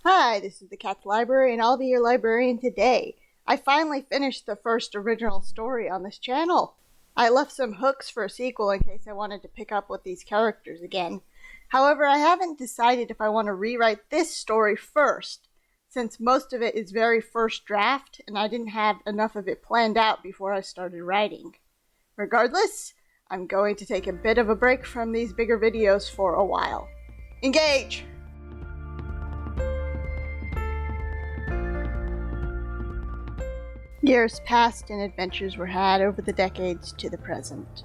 Hi, this is the Cat's Library, and I'll be your librarian today. I finally finished the first original story on this channel. I left some hooks for a sequel in case I wanted to pick up with these characters again. However, I haven't decided if I want to rewrite this story first, since most of it is very first draft, and I didn't have enough of it planned out before I started writing. Regardless, I'm going to take a bit of a break from these bigger videos for a while. Engage! Years passed and adventures were had over the decades to the present.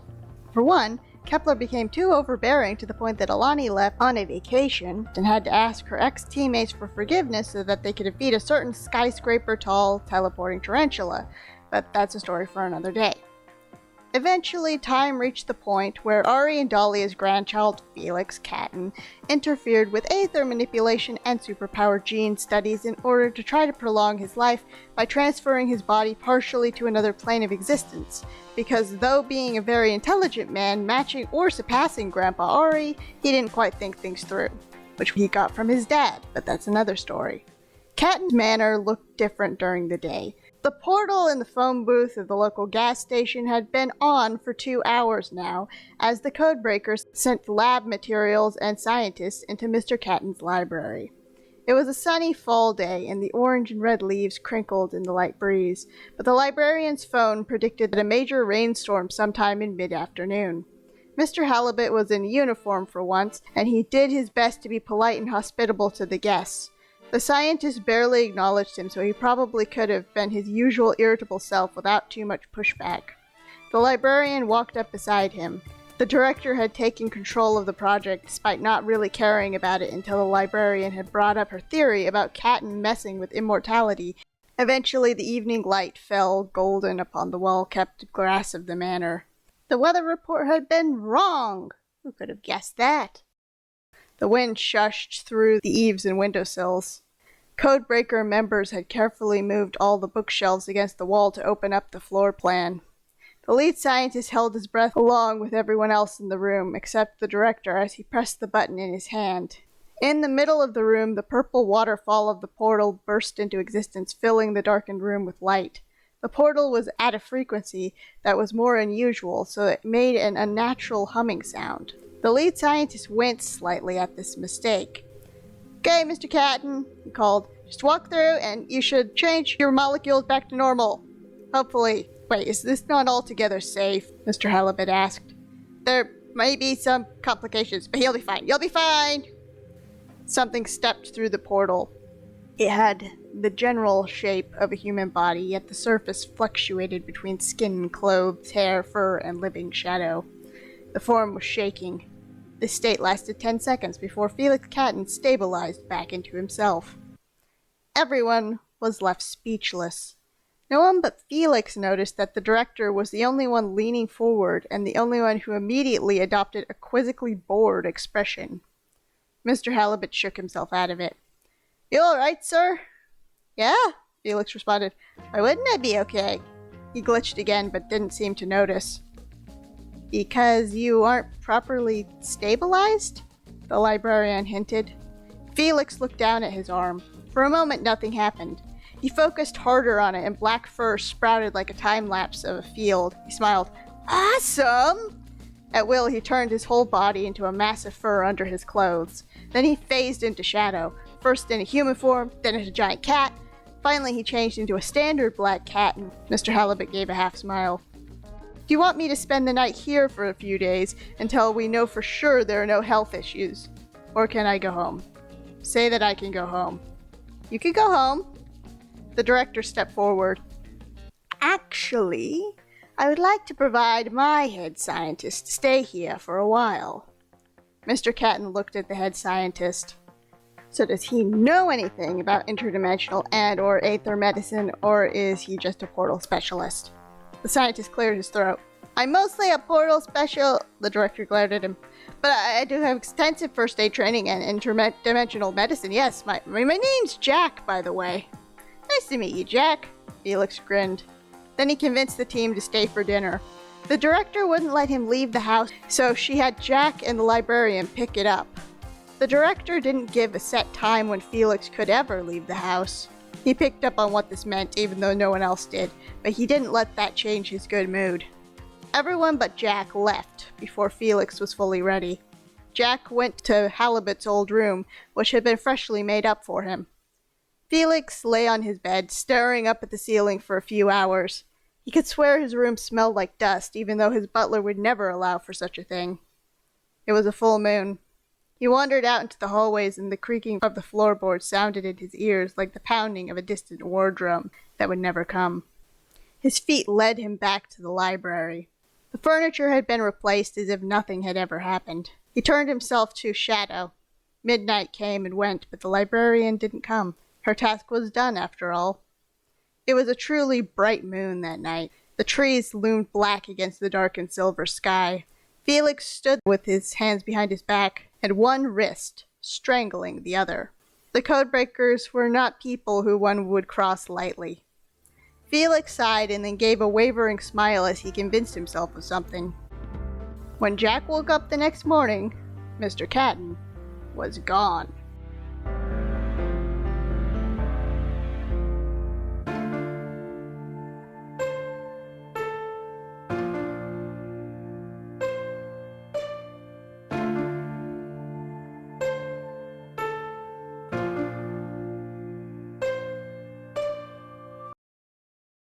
For one, Kepler became too overbearing to the point that Alani left on a vacation and had to ask her ex-teammates for forgiveness so that they could defeat a certain skyscraper-tall teleporting tarantula, but that's a story for another day. Eventually, time reached the point where Ari and Dahlia's grandchild, Felix Catton, interfered with aether manipulation and superpowered gene studies in order to try to prolong his life by transferring his body partially to another plane of existence, because though being a very intelligent man, matching or surpassing Grandpa Ari, he didn't quite think things through, which he got from his dad, but that's another story. Catton's manner looked different during the day. The portal in the phone booth of the local gas station had been on for 2 hours now, as the codebreakers sent lab materials and scientists into Mr. Catton's library. It was a sunny fall day, and the orange and red leaves crinkled in the light breeze, but the librarian's phone predicted a major rainstorm sometime in mid-afternoon. Mr. Hallibut was in uniform for once, and he did his best to be polite and hospitable to the guests. The scientist barely acknowledged him, so he probably could have been his usual irritable self without too much pushback. The librarian walked up beside him. The director had taken control of the project despite not really caring about it until the librarian had brought up her theory about Catton messing with immortality. Eventually, the evening light fell golden upon the well-kept grass of the manor. The weather report had been wrong! Who could have guessed that? The wind shushed through the eaves and windowsills. Codebreaker members had carefully moved all the bookshelves against the wall to open up the floor plan. The lead scientist held his breath along with everyone else in the room, except the director, as he pressed the button in his hand. In the middle of the room, the purple waterfall of the portal burst into existence, filling the darkened room with light. The portal was at a frequency that was more unusual, so it made an unnatural humming sound. The lead scientist winced slightly at this mistake. "Okay, Mr. Catton," he called. "Just walk through and you should change your molecules back to normal. Hopefully." "Wait, is this not altogether safe?" Mr. Hallibut asked. "There may be some complications, but he'll be fine. You'll be fine!" Something stepped through the portal. It had the general shape of a human body, yet the surface fluctuated between skin, clothes, hair, fur, and living shadow. The form was shaking. This state lasted 10 seconds before Felix Catton stabilized back into himself. Everyone was left speechless. No one but Felix noticed that the director was the only one leaning forward and the only one who immediately adopted a quizzically bored expression. Mr. Hallibut shook himself out of it. "You all right, sir?" "Yeah," Felix responded. "Why wouldn't I be okay?" He glitched again, but didn't seem to notice. "Because you aren't properly stabilized?" the librarian hinted. Felix looked down at his arm. For a moment, nothing happened. He focused harder on it, and black fur sprouted like a time-lapse of a field. He smiled. "Awesome!" At will, he turned his whole body into a mass of fur under his clothes. Then he phased into shadow, first in a human form, then as a giant cat. Finally, he changed into a standard black cat, and Mr. Hallibut gave a half smile. "Do you want me to spend the night here for a few days until we know for sure there are no health issues? Or can I go home?" "Say that I can go home." "You can go home." The director stepped forward. "Actually, I would like to provide my head scientist to stay here for a while." Mr. Catton looked at the head scientist. "So does he know anything about interdimensional and/or aether medicine, or is he just a portal specialist?" The scientist cleared his throat. "I'm mostly a portal special," the director glared at him. "But I do have extensive first aid training and interdimensional medicine. Yes, my name's Jack, by the way." "Nice to meet you, Jack." Felix grinned. Then he convinced the team to stay for dinner. The director wouldn't let him leave the house, so she had Jack and the librarian pick it up. The director didn't give a set time when Felix could ever leave the house. He picked up on what this meant even though no one else did, but he didn't let that change his good mood. Everyone but Jack left before Felix was fully ready. Jack went to Hallibut's old room, which had been freshly made up for him. Felix lay on his bed, staring up at the ceiling for a few hours. He could swear his room smelled like dust, even though his butler would never allow for such a thing. It was a full moon. He wandered out into the hallways, and the creaking of the floorboards sounded in his ears like the pounding of a distant war drum that would never come. His feet led him back to the library. The furniture had been replaced as if nothing had ever happened. He turned himself to shadow. Midnight came and went, but the librarian didn't come. Her task was done, after all. It was a truly bright moon that night. The trees loomed black against the dark and silver sky. Felix stood with his hands behind his back and one wrist strangling the other. The codebreakers were not people who one would cross lightly. Felix sighed and then gave a wavering smile as he convinced himself of something. When Jack woke up the next morning, Mr. Catton was gone.